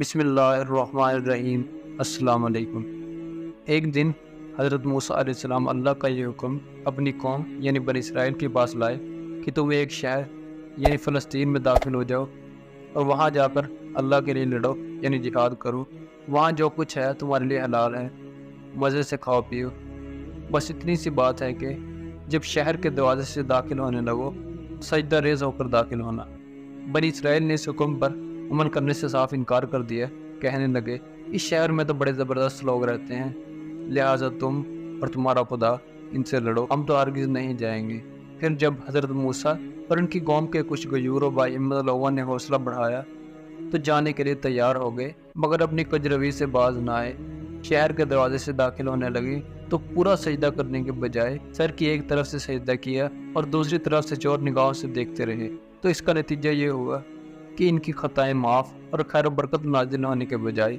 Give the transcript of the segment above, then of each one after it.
بسم اللہ الرحمن الرحیم۔ السلام علیکم۔ ایک دن حضرت موسیٰ علیہ السلام اللہ کا یہ حکم اپنی قوم یعنی بنی اسرائیل کے پاس لائے کہ تم ایک شہر یعنی فلسطین میں داخل ہو جاؤ اور وہاں جا کر اللہ کے لیے لڑو یعنی جہاد کرو۔ وہاں جو کچھ ہے تمہارے لیے حلال ہے، مزے سے کھاؤ پیو۔ بس اتنی سی بات ہے کہ جب شہر کے دروازے سے داخل ہونے لگو سجدہ ریز ہو کر داخل ہونا۔ بنی اسرائیل نے اس حکم پر عمل کرنے سے صاف انکار کر دیا، کہنے لگے اس شہر میں تو بڑے زبردست لوگ رہتے ہیں، لہٰذا تم اور تمہارا خدا ان سے لڑو، ہم تو ہرگز نہیں جائیں گے۔ پھر جب حضرت موسیٰ اور ان کی قوم کے کچھ غیور و باہمت لوگوں نے حوصلہ بڑھایا تو جانے کے لیے تیار ہو گئے، مگر اپنی کجروی سے باز نہ آئے۔ شہر کے دروازے سے داخل ہونے لگے تو پورا سجدہ کرنے کے بجائے سر کی ایک طرف سے سجدہ کیا اور دوسری طرف سے چور نگاہوں سے دیکھتے رہے۔ تو اس کا نتیجہ یہ ہوا کہ ان کی خطائیں معاف اور خیر و برکت نازل ہونے کے بجائے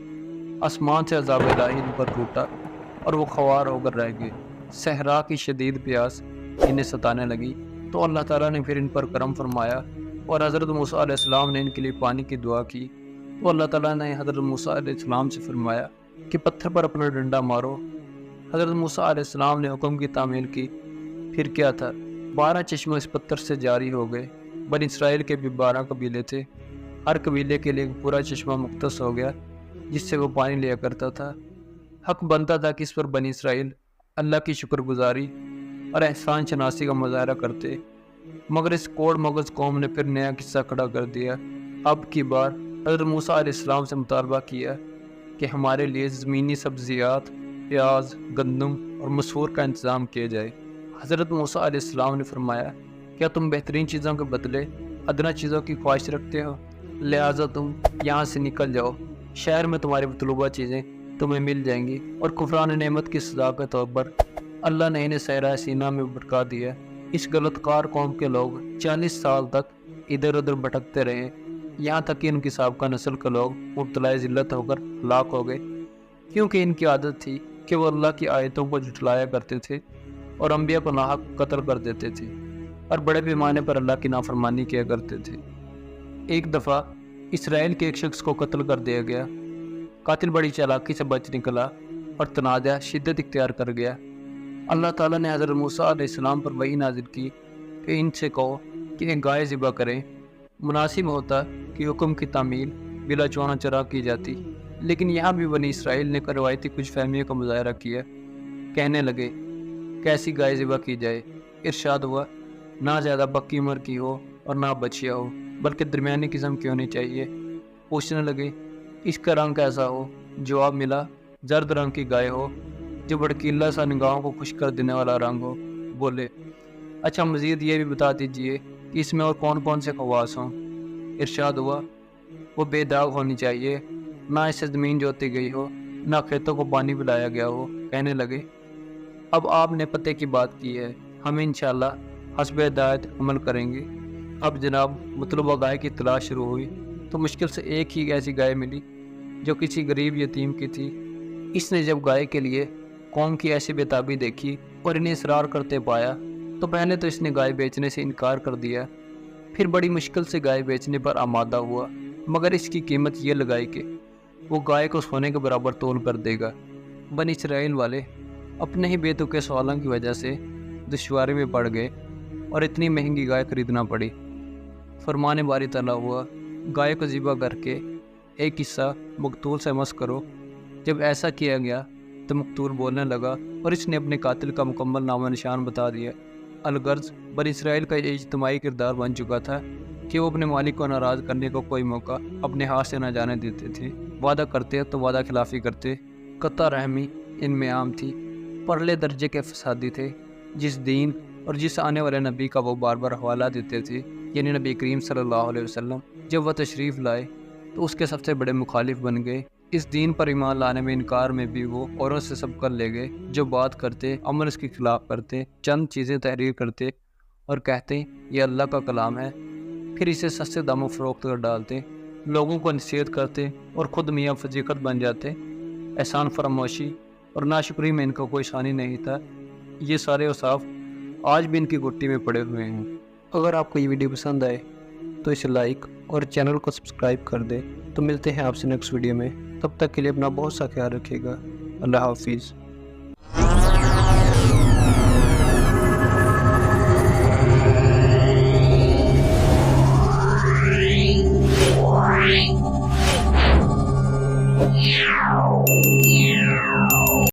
آسمان سے عذاب الہی ان پر ٹوٹا اور وہ خوار ہو کر رہ گئے۔ صحرا کی شدید پیاس انہیں ستانے لگی تو اللہ تعالیٰ نے پھر ان پر کرم فرمایا اور حضرت موسیٰ علیہ السلام نے ان کے لیے پانی کی دعا کی تو اللہ تعالیٰ نے حضرت موسیٰ علیہ السلام سے فرمایا کہ پتھر پر اپنا ڈنڈا مارو۔ حضرت موسیٰ علیہ السلام نے حکم کی تعمیل کی۔ پھر کیا تھا، 12 چشمے اس پتھر سے جاری ہو گئے۔ بنی اسرائیل کے بھی 12 قبیلے تھے، ہر قبیلے کے لیے ایک پورا چشمہ مختص ہو گیا جس سے وہ پانی لیا کرتا تھا۔ حق بنتا تھا کہ اس پر بنی اسرائیل اللہ کی شکر گزاری اور احسان شناسی کا مظاہرہ کرتے، مگر اس کوڑ مغز قوم نے پھر نیا قصہ کھڑا کر دیا۔ اب کی بار حضرت موسیٰ علیہ السلام سے مطالبہ کیا کہ ہمارے لیے زمینی سبزیات، پیاز، گندم اور مسور کا انتظام کیا جائے۔ حضرت موسیٰ علیہ السلام نے فرمایا کیا تم بہترین چیزوں کے بدلے ادنا چیزوں کی خواہش رکھتے ہو؟ لہٰذا تم یہاں سے نکل جاؤ، شہر میں تمہاری مطلوبہ چیزیں تمہیں مل جائیں گی۔ اور کفران نعمت کی سزا کے طور پر اللہ نے انہیں صحرا سینا میں بھٹکا دیا۔ اس غلط کار قوم کے لوگ 40 سال تک ادھر ادھر بھٹکتے رہے، یہاں تک کہ ان کی سابقہ نسل کے لوگ مبتلا ذلت ہو کر ہلاک ہو گئے، کیونکہ ان کی عادت تھی کہ وہ اللہ کی آیتوں کو جھٹلایا کرتے تھے اور انبیاء کو ناحق قتل کر دیتے تھے اور بڑے پیمانے پر اللہ کی نافرمانی کیا کرتے تھے۔ ایک دفعہ اسرائیل کے ایک شخص کو قتل کر دیا گیا۔ قاتل بڑی چالاکی سے بچ نکلا اور تنازع شدت اختیار کر گیا۔ اللہ تعالیٰ نے حضرت موسیٰ علیہ السلام پر وحی نازل کی کہ ان سے کہو کہ ایک گائے ذبح کریں۔ مناسب ہوتا کہ حکم کی تعمیل بلا چونا چرا کی جاتی، لیکن یہاں بھی بنی اسرائیل نے روایتی کچھ فہمیوں کا مظاہرہ کیا۔ کہنے لگے کیسی گائے ذبح کی جائے؟ ارشاد ہوا نہ زیادہ پکی عمر کی ہو اور نہ بچیا ہو، بلکہ درمیانی قسم کی ہونی چاہیے۔ پوچھنے لگے اس کا رنگ کیسا ہو؟ جواب ملا زرد رنگ کی گائے ہو جو بھڑکیلا سا نگاہوں کو خوش کر دینے والا رنگ ہو۔ بولے اچھا مزید یہ بھی بتا دیجئے کہ اس میں اور کون کون سے خواص ہوں؟ ارشاد ہوا وہ بے داغ ہونی چاہیے، نہ اسے زمین جوتی گئی ہو، نہ کھیتوں کو پانی پلایا گیا ہو۔ کہنے لگے اب آپ نے پتے کی بات کی ہے، ہم انشاءاللہ حسب ہدایت عمل کریں گے۔ اب جناب مطلوبہ گائے کی تلاش شروع ہوئی تو مشکل سے ایک ہی ایسی گائے ملی جو کسی غریب یتیم کی تھی۔ اس نے جب گائے کے لیے قوم کی ایسی بےتابی دیکھی اور انہیں اصرار کرتے پایا تو پہلے تو اس نے گائے بیچنے سے انکار کر دیا، پھر بڑی مشکل سے گائے بیچنے پر آمادہ ہوا، مگر اس کی قیمت یہ لگائی کہ وہ گائے کو سونے کے برابر تول کر دے گا۔ بنی اسرائیل والے اپنے ہی بے تکے سوالوں کی وجہ سے دشواری میں پڑ گئے اور اتنی مہنگی گائے خریدنا پڑی۔ فرمان باری تعالیٰ ہوا گائے کو ذبح کر کے ایک حصہ مقتول سے مس کرو۔ جب ایسا کیا گیا تو مقتول بولنے لگا اور اس نے اپنے قاتل کا مکمل نام و نشان بتا دیا۔ الغرض بنی اسرائیل کا یہ اجتماعی کردار بن چکا تھا کہ وہ اپنے مالک کو ناراض کرنے کو کوئی موقع اپنے ہاتھ سے نہ جانے دیتے تھے۔ وعدہ کرتے تو وعدہ خلافی کرتے، قطع رحمی ان میں عام تھی، پرلے درجے کے فسادی تھے۔ جس دین اور جس آنے والے نبی کا وہ بار بار حوالہ دیتے تھے یعنی نبی کریم صلی اللہ علیہ وسلم، جب وہ تشریف لائے تو اس کے سب سے بڑے مخالف بن گئے۔ اس دین پر ایمان لانے میں انکار میں بھی وہ اوروں سے سبقت لے گئے، جو بات کرتے عمل اس کے خلاف کرتے، چند چیزیں تحریر کرتے اور کہتے یہ اللہ کا کلام ہے، پھر اسے سستے داموں فروخت کر ڈالتے، لوگوں کو نصیحت کرتے اور خود میاں فضیقت بن جاتے۔ احسان فراموشی اور ناشکری میں ان کا کوئی ثانی نہیں تھا۔ یہ سارے اوصاف آج بھی ان کی گٹی میں پڑے ہوئے ہیں۔ اگر آپ کو یہ ویڈیو پسند آئے تو اسے لائک اور چینل کو سبسکرائب کر دیں۔ تو تو ملتے ہیں آپ سے نیکسٹ ویڈیو میں، تب تک کے لیے اپنا بہت سا خیال رکھیے گا۔ اللہ حافظ۔